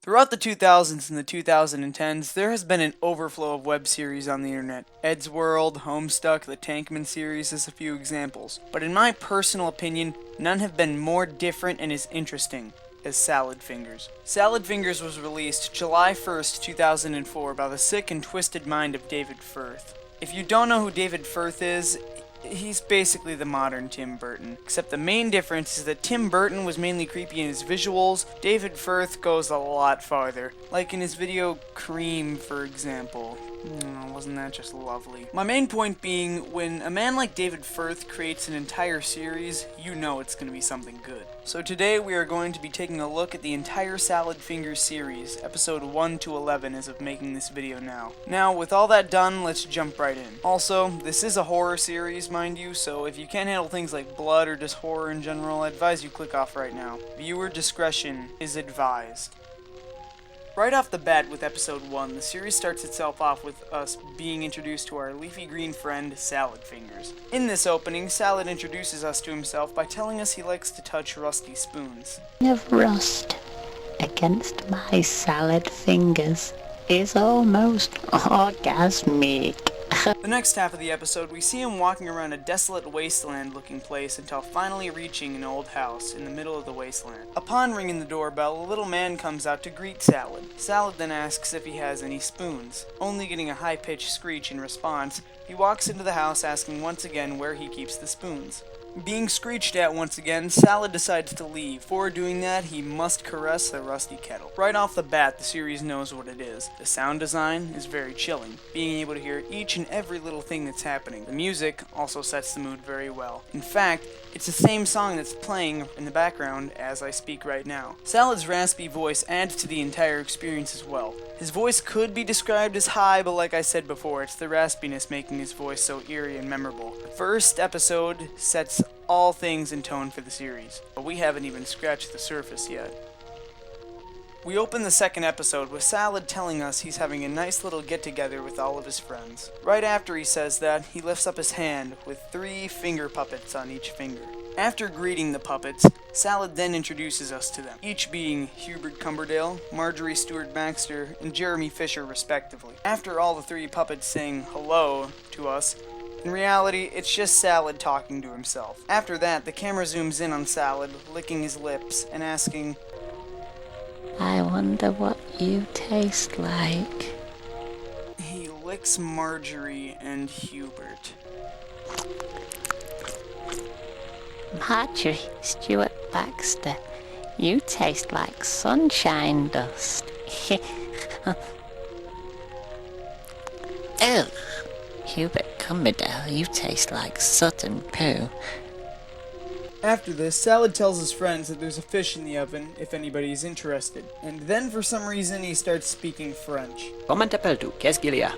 Throughout the 2000s and the 2010s, there has been an overflow of web series on the internet. Ed's World, Homestuck, the Tankman series is a few examples. But in my personal opinion, none have been more different and as interesting as Salad Fingers. Salad Fingers was released July 1st, 2004 by the sick and twisted mind of David Firth. If you don't know who David Firth is, he's basically the modern Tim Burton. Except the main difference is that Tim Burton was mainly creepy in his visuals. David Firth goes a lot farther. Like in his video Cream, for example. Wasn't that just lovely? My main point being, when a man like David Firth creates an entire series, you know it's going to be something good. So today we are going to be taking a look at the entire Salad Fingers series, episode 1 to 11 as of making this video now. Now, with all that done, let's jump right in. Also, this is a horror series, mind you, so if you can't handle things like blood or just horror in general, I advise you click off right now. Viewer discretion is advised. Right off the bat with episode 1, the series starts itself off with us being introduced to our leafy green friend, Salad Fingers. In this opening, Salad introduces us to himself by telling us he likes to touch rusty spoons. Of rust against my salad fingers is almost orgasmic. The next half of the episode, we see him walking around a desolate wasteland-looking place until finally reaching an old house in the middle of the wasteland. Upon ringing the doorbell, a little man comes out to greet Salad. Salad then asks if he has any spoons. Only getting a high-pitched screech in response, he walks into the house asking once again where he keeps the spoons. Being screeched at once again, Salad decides to leave. Before doing that, he must caress the rusty kettle. Right off the bat, the series knows what it is. The sound design is very chilling, being able to hear each and every little thing that's happening. The music also sets the mood very well. In fact, it's the same song that's playing in the background as I speak right now. Salad's raspy voice adds to the entire experience as well. His voice could be described as high, but like I said before, it's the raspiness making his voice so eerie and memorable. The first episode sets all things in tone for the series, but we haven't even scratched the surface yet. We open the second episode with Salad telling us he's having a nice little get-together with all of his friends. Right after he says that, he lifts up his hand with 3 finger puppets on each finger. After greeting the puppets, Salad then introduces us to them, each being Hubert Cumberdale, Marjorie Stewart Baxter, and Jeremy Fisher respectively. After all the 3 puppets saying hello to us, in reality, it's just Salad talking to himself. After that, the camera zooms in on Salad, licking his lips, and asking, I wonder what you taste like. He licks Marjorie and Hubert. Marjorie Stewart Baxter, you taste like sunshine dust. Oh, Hubert Cumberdale, you taste like soot and poo. After this, Salad tells his friends that there's a fish in the oven if anybody is interested, and then for some reason he starts speaking French. Comment t'appelles-tu? Qu'est-ce qu'il y a?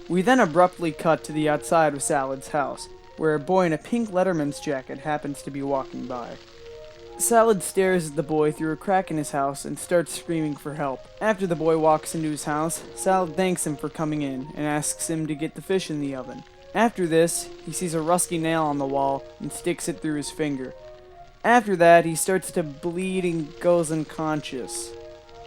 We then abruptly cut to the outside of Salad's house, where a boy in a pink Letterman's jacket happens to be walking by. Salad stares at the boy through a crack in his house and starts screaming for help. After the boy walks into his house, Salad thanks him for coming in and asks him to get the fish in the oven. After this, he sees a rusty nail on the wall and sticks it through his finger. After that, he starts to bleed and goes unconscious.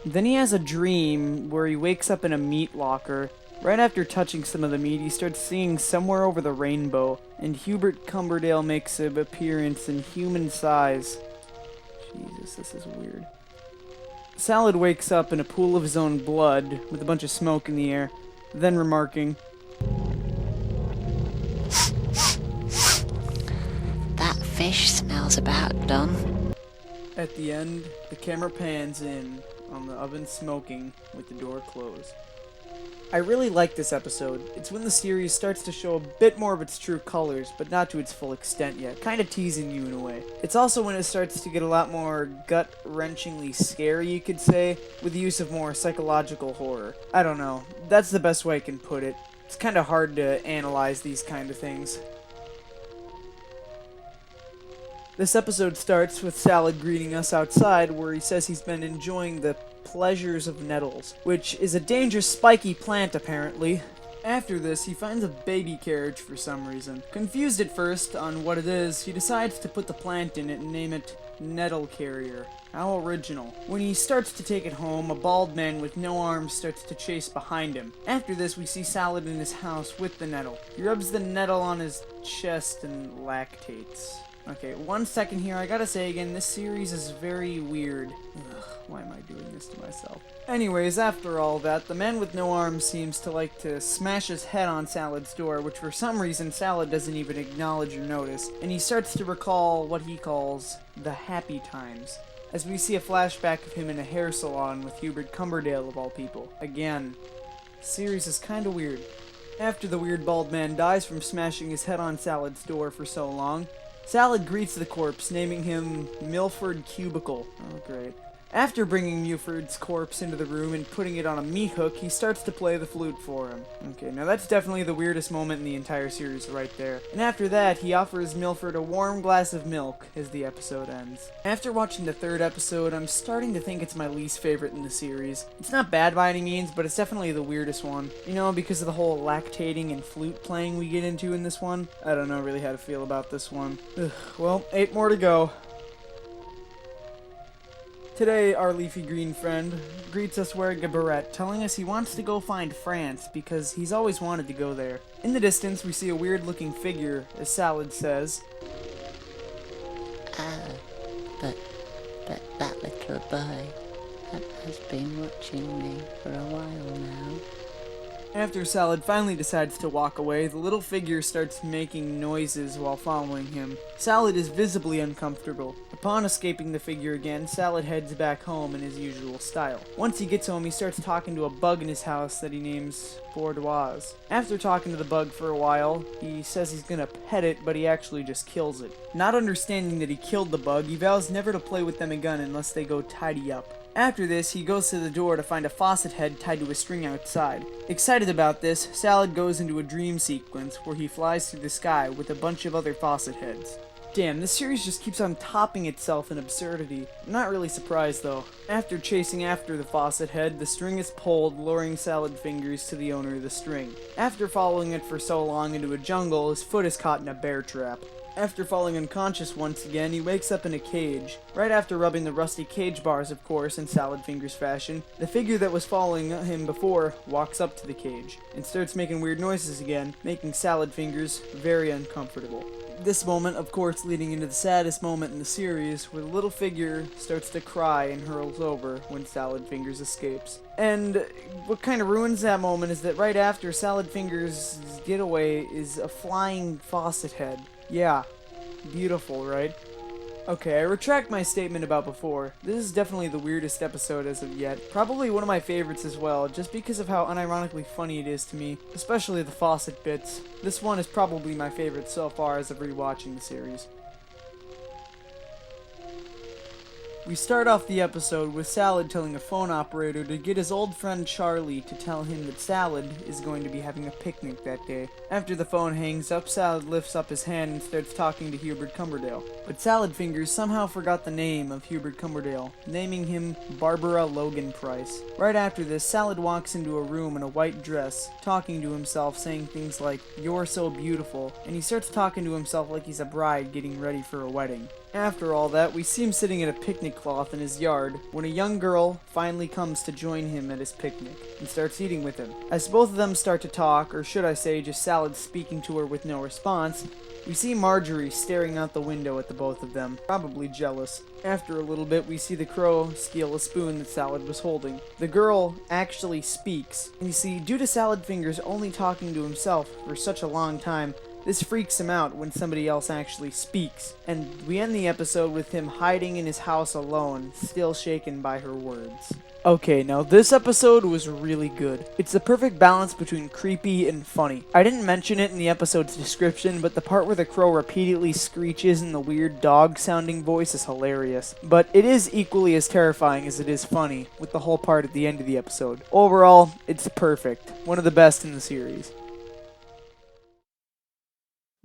Then he has a dream where he wakes up in a meat locker. Right after touching some of the meat, he starts seeing Somewhere Over the Rainbow, and Hubert Cumberdale makes an appearance in human size. Jesus, this is weird. Salad wakes up in a pool of his own blood, with a bunch of smoke in the air, then remarking, That fish smells about done. At the end, the camera pans in on the oven smoking with the door closed. I really like this episode. It's when the series starts to show a bit more of its true colors, but not to its full extent yet, kind of teasing you in a way. It's also when it starts to get a lot more gut-wrenchingly scary, you could say, with the use of more psychological horror. I don't know. That's the best way I can put it. It's kind of hard to analyze these kind of things. This episode starts with Salad greeting us outside, where he says he's been enjoying the pleasures of nettles, which is a dangerous spiky plant apparently. After this, he finds a baby carriage for some reason. Confused at first on what it is, he decides to put the plant in it and name it Nettle Carrier. How original. When he starts to take it home, a bald man with no arms starts to chase behind him. After this, we see Salad in his house with the nettle. He rubs the nettle on his chest and lactates. Okay, 1 second here, I gotta say again, this series is very weird. Ugh, why am I doing this to myself? Anyways, after all that, the man with no arms seems to like to smash his head on Salad's door, which for some reason Salad doesn't even acknowledge or notice, and he starts to recall what he calls the happy times, as we see a flashback of him in a hair salon with Hubert Cumberdale of all people. Again, the series is kinda weird. After the weird bald man dies from smashing his head on Salad's door for so long, Salad greets the corpse, naming him Milford Cubicle. Oh, great. After bringing Milford's corpse into the room and putting it on a meat hook, he starts to play the flute for him. Okay, now that's definitely the weirdest moment in the entire series right there. And after that, he offers Milford a warm glass of milk as the episode ends. After watching the third episode, I'm starting to think it's my least favorite in the series. It's not bad by any means, but it's definitely the weirdest one. You know, because of the whole lactating and flute playing we get into in this one. I don't know really how to feel about this one. Ugh, well, 8 more to go. Today, our leafy green friend greets us wearing a beret, telling us he wants to go find France because he's always wanted to go there. In the distance, we see a weird-looking figure, as Salad says. But that little boy has been watching me for a while now. After Salad finally decides to walk away, the little figure starts making noises while following him. Salad is visibly uncomfortable. Upon escaping the figure again, Salad heads back home in his usual style. Once he gets home, he starts talking to a bug in his house that he names Bourdoise. After talking to the bug for a while, he says he's gonna pet it, but he actually just kills it. Not understanding that he killed the bug, he vows never to play with them again unless they go tidy up. After this, he goes to the door to find a faucet head tied to a string outside. Excited about this, Salad goes into a dream sequence where he flies through the sky with a bunch of other faucet heads. Damn, this series just keeps on topping itself in absurdity. I'm not really surprised though. After chasing after the faucet head, the string is pulled, luring Salad Fingers to the owner of the string. After following it for so long into a jungle, his foot is caught in a bear trap. After falling unconscious once again, he wakes up in a cage. Right after rubbing the rusty cage bars, of course, in Salad Fingers fashion, the figure that was following him before walks up to the cage and starts making weird noises again, making Salad Fingers very uncomfortable. This moment, of course, leading into the saddest moment in the series, where the little figure starts to cry and hurls over when Salad Fingers escapes. And what kind of ruins that moment is that right after Salad Fingers' getaway is a flying faucet head. Yeah, beautiful, right? Okay, I retract my statement about before. This is definitely the weirdest episode as of yet. Probably one of my favorites as well, just because of how unironically funny it is to me, especially the faucet bits. This one is probably my favorite so far as of rewatching the series. We start off the episode with Salad telling a phone operator to get his old friend Charlie to tell him that Salad is going to be having a picnic that day. After the phone hangs up, Salad lifts up his hand and starts talking to Hubert Cumberdale. But Salad Fingers somehow forgot the name of Hubert Cumberdale, naming him Barbara Logan Price. Right after this, Salad walks into a room in a white dress, talking to himself, saying things like, "You're so beautiful," and he starts talking to himself like he's a bride getting ready for a wedding. After all that, we see him sitting at a picnic cloth in his yard when a young girl finally comes to join him at his picnic and starts eating with him. As both of them start to talk, or should I say just Salad speaking to her with no response, we see Marjorie staring out the window at the both of them, probably jealous. After a little bit, we see the crow steal a spoon that Salad was holding. The girl actually speaks, and you see, due to Salad Fingers only talking to himself for such a long time, this freaks him out when somebody else actually speaks, and we end the episode with him hiding in his house alone, still shaken by her words. Okay, now this episode was really good. It's the perfect balance between creepy and funny. I didn't mention it in the episode's description, but the part where the crow repeatedly screeches in the weird dog-sounding voice is hilarious. But it is equally as terrifying as it is funny, with the whole part at the end of the episode. Overall, it's perfect. One of the best in the series.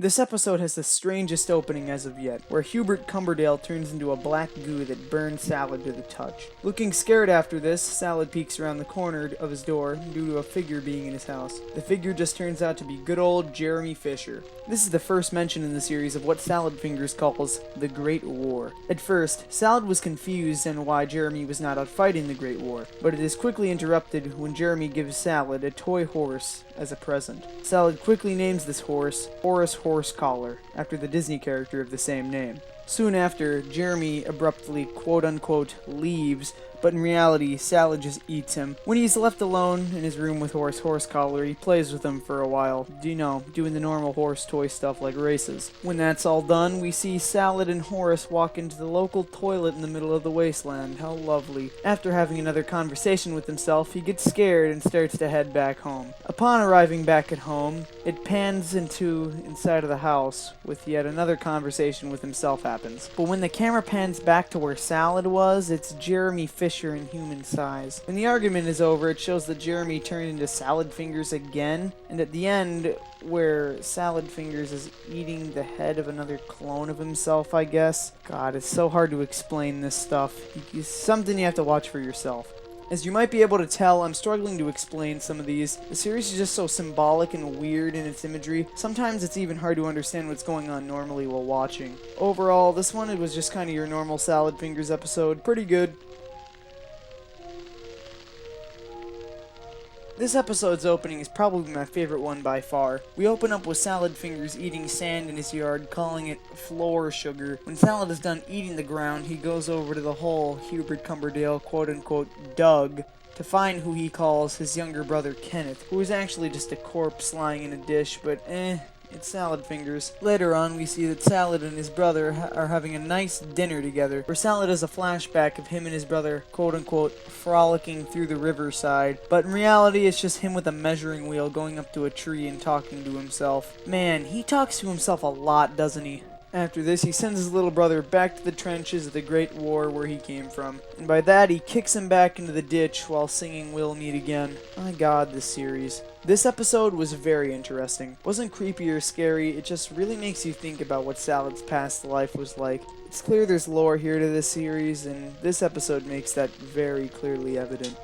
This episode has the strangest opening as of yet, where Hubert Cumberdale turns into a black goo that burns Salad to the touch. Looking scared after this, Salad peeks around the corner of his door due to a figure being in his house. The figure just turns out to be good old Jeremy Fisher. This is the first mention in the series of what Salad Fingers calls the Great War. At first, Salad was confused on why Jeremy was not out fighting the Great War, but it is quickly interrupted when Jeremy gives Salad a toy horse as a present. Salad quickly names this horse Horace Horsecollar, after the Disney character of the same name. Soon after, Jeremy abruptly quote-unquote leaves, but in reality, Salad just eats him. When he's left alone in his room with Horace Horsecollar, he plays with him for a while, doing the normal horse toy stuff like races. When that's all done, we see Salad and Horace walk into the local toilet in the middle of the wasteland. How lovely. After having another conversation with himself, he gets scared and starts to head back home. Upon arriving back at home, it pans inside of the house, with yet another conversation with himself happens. But when the camera pans back to where Salad was, it's Jeremy Fisher in human size. When the argument is over, it shows that Jeremy turned into Salad Fingers again, and at the end, where Salad Fingers is eating the head of another clone of himself, I guess. God, it's so hard to explain this stuff. It's something you have to watch for yourself. As you might be able to tell, I'm struggling to explain some of these. The series is just so symbolic and weird in its imagery. Sometimes it's even hard to understand what's going on normally while watching. Overall, this one, it was just kind of your normal Salad Fingers episode. Pretty good. This episode's opening is probably my favorite one by far. We open up with Salad Fingers eating sand in his yard, calling it floor sugar. When Salad is done eating the ground, he goes over to the hole Hubert Cumberdale quote-unquote dug to find who he calls his younger brother Kenneth, who is actually just a corpse lying in a dish, but it's Salad Fingers. Later on, we see that Salad and his brother are having a nice dinner together, where Salad has a flashback of him and his brother, quote-unquote, frolicking through the riverside, but in reality, it's just him with a measuring wheel going up to a tree and talking to himself. Man, he talks to himself a lot, doesn't he? After this, he sends his little brother back to the trenches of the Great War where he came from, and by that, he kicks him back into the ditch while singing We'll Meet Again. My god, this series. This episode was very interesting. It wasn't creepy or scary, it just really makes you think about what Salad's past life was like. It's clear there's lore here to this series, and this episode makes that very clearly evident.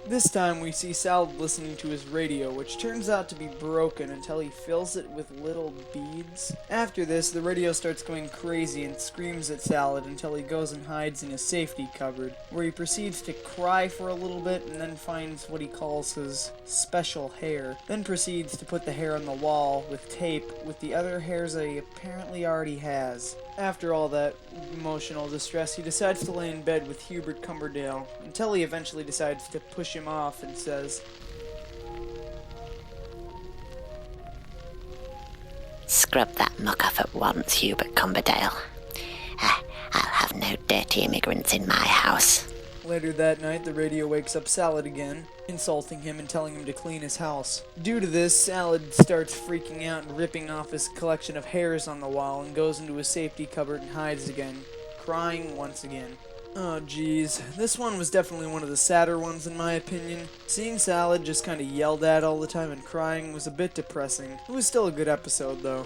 This time we see Salad listening to his radio, which turns out to be broken until he fills it with little beads. After this, the radio starts going crazy and screams at Salad until he goes and hides in his safety cupboard, where he proceeds to cry for a little bit and then finds what he calls his special hair. Then proceeds to put the hair on the wall with tape with the other hairs that he apparently already has. After all that emotional distress, he decides to lay in bed with Hubert Cumberdale, until he eventually decides to push him off and says, Scrub that muck off at once, Hubert Cumberdale. I'll have no dirty immigrants in my house. Later that night, the radio wakes up Salad again, insulting him and telling him to clean his house. Due to this, Salad starts freaking out and ripping off his collection of hairs on the wall and goes into his safety cupboard and hides again, crying once again. Oh jeez, this one was definitely one of the sadder ones in my opinion. Seeing Salad just kinda yelled at all the time and crying was a bit depressing. It was still a good episode though.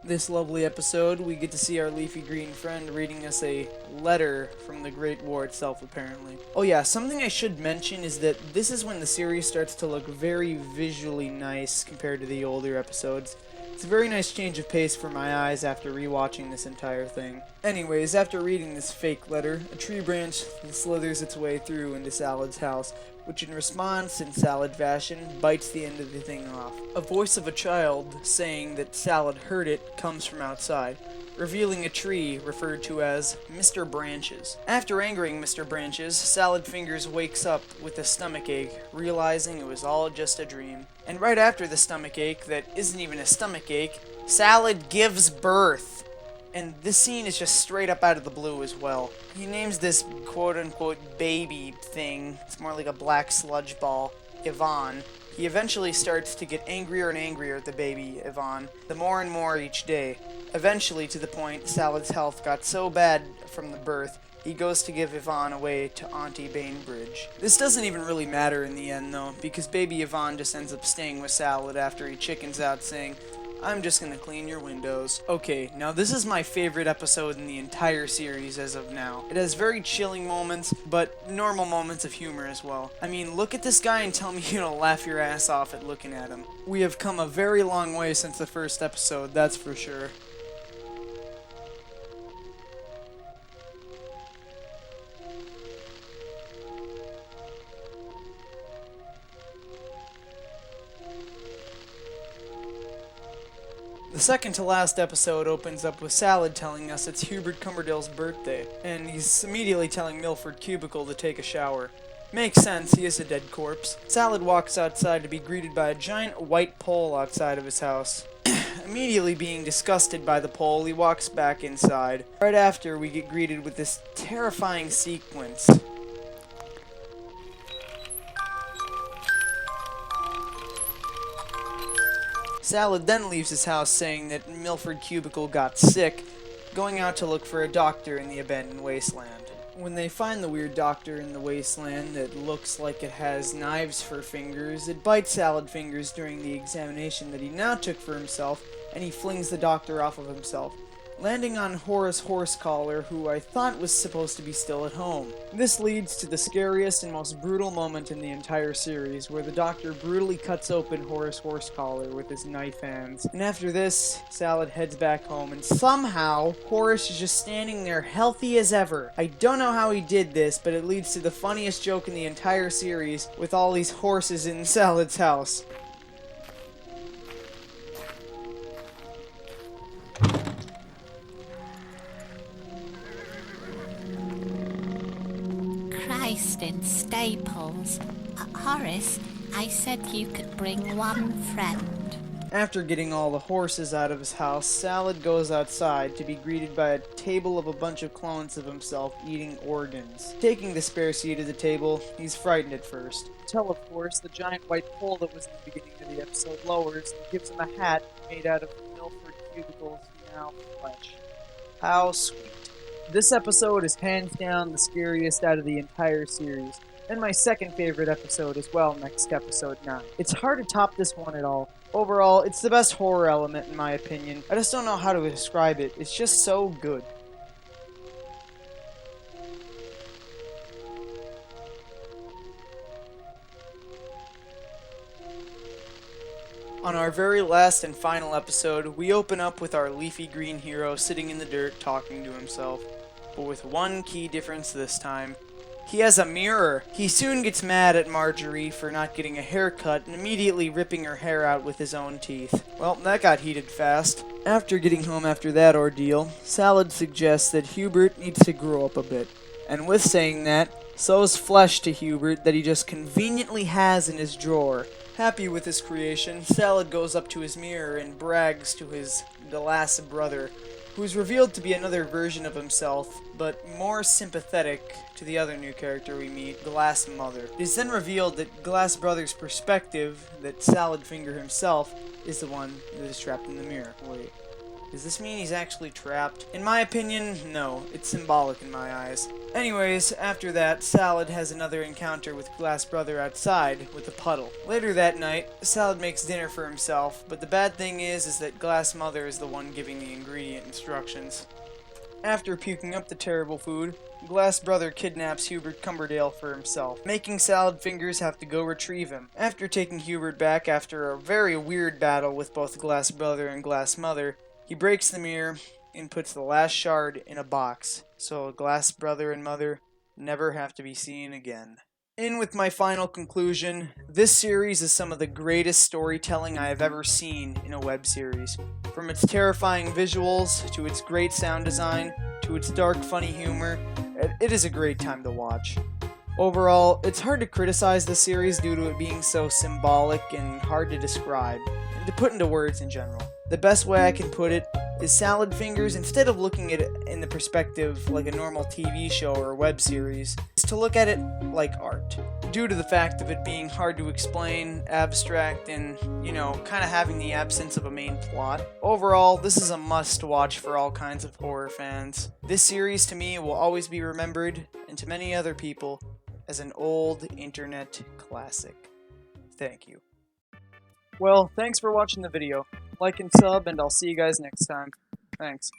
This lovely episode, we get to see our leafy green friend reading us a letter from the Great War itself, apparently. Oh yeah, something I should mention is that this is when the series starts to look very visually nice compared to the older episodes. It's a very nice change of pace for my eyes after rewatching this entire thing. Anyways, after reading this fake letter, a tree branch slithers its way through into Salad's house, which in response, in Salad fashion, bites the end of the thing off. A voice of a child saying that Salad heard it comes from outside, revealing a tree referred to as Mr. Branches. After angering Mr. Branches, Salad Fingers wakes up with a stomachache, realizing it was all just a dream. And right after the stomachache that isn't even a stomachache, Salad gives birth. And this scene is just straight up out of the blue as well. He names this quote-unquote baby thing, it's more like a black sludge ball, Yvonne. He eventually starts to get angrier and angrier at the baby, Yvonne, the more and more each day. Eventually, to the point Salad's health got so bad from the birth, he goes to give Yvonne away to Auntie Bainbridge. This doesn't even really matter in the end, though, because baby Yvonne just ends up staying with Salad after he chickens out, saying, "I'm just gonna clean your windows." Okay, now this is my favorite episode in the entire series as of now. It has very chilling moments, but normal moments of humor as well. I mean, look at this guy and tell me you don't laugh your ass off at looking at him. We have come a very long way since the first episode, that's for sure. The second to last episode opens up with Salad telling us it's Hubert Cumberdale's birthday, and he's immediately telling Milford Cubicle to take a shower. Makes sense, he is a dead corpse. Salad walks outside to be greeted by a giant white pole outside of his house. Immediately being disgusted by the pole, he walks back inside. Right after, we get greeted with this terrifying sequence. Salad then leaves his house saying that Milford Cubicle got sick, going out to look for a doctor in the abandoned wasteland. When they find the weird doctor in the wasteland that looks like it has knives for fingers, it bites Salad fingers during the examination that he now took for himself, and he flings the doctor off of himself, landing on Horace Horsecollar, who I thought was supposed to be still at home. This leads to the scariest and most brutal moment in the entire series, where the doctor brutally cuts open Horace Horsecollar with his knife hands. And after this, Salad heads back home, and somehow, Horace is just standing there healthy as ever. I don't know how he did this, but it leads to the funniest joke in the entire series, with all these horses in Salad's house. Christ in Staples. Horace, I said you could bring one friend. After getting all the horses out of his house, Salad goes outside to be greeted by a table of a bunch of clones of himself eating organs. Taking the spare seat at the table, he's frightened at first. Until, of course, the giant white pole that was in the beginning of the episode lowers and gives him a hat made out of Milford Cubicle's now flesh. How sweet. This episode is hands down the scariest out of the entire series, and my second favorite episode as well, next to episode 9. It's hard to top this one at all. Overall, it's the best horror element in my opinion. I just don't know how to describe it. It's just so good. On our very last and final episode, we open up with our leafy green hero sitting in the dirt talking to himself, but with one key difference this time. He has a mirror. He soon gets mad at Marjorie for not getting a haircut and immediately ripping her hair out with his own teeth. Well, that got heated fast. After getting home after that ordeal, Salad suggests that Hubert needs to grow up a bit. And with saying that, sows flesh to Hubert that he just conveniently has in his drawer. Happy with his creation, Salad goes up to his mirror and brags to his glass brother, who's revealed to be another version of himself, but more sympathetic to the other new character we meet, Glass Mother. It is then revealed that Glass Brother's perspective, that Salad Finger himself, is the one that is trapped in the mirror. Wait, does this mean he's actually trapped? In my opinion, no. It's symbolic in my eyes. Anyways, after that, Salad has another encounter with Glass Brother outside with a puddle. Later that night, Salad makes dinner for himself, but the bad thing is that Glass Mother is the one giving the ingredient instructions. After puking up the terrible food, Glass Brother kidnaps Hubert Cumberdale for himself, making Salad Fingers have to go retrieve him. After taking Hubert back after a very weird battle with both Glass Brother and Glass Mother, he breaks the mirror and puts the last shard in a box, so Glass Brother and Mother never have to be seen again. In with my final conclusion, this series is some of the greatest storytelling I have ever seen in a web series. From its terrifying visuals, to its great sound design, to its dark, funny humor, it is a great time to watch. Overall, it's hard to criticize the series due to it being so symbolic and hard to describe, and to put into words in general. The best way I can put it His salad fingers, instead of looking at it in the perspective like a normal TV show or web series, is to look at it like art. Due to the fact of it being hard to explain, abstract, and, kind of having the absence of a main plot. Overall, this is a must-watch for all kinds of horror fans. This series, to me, will always be remembered, and to many other people, as an old internet classic. Thank you. Well, thanks for watching the video. Like and sub, and I'll see you guys next time. Thanks.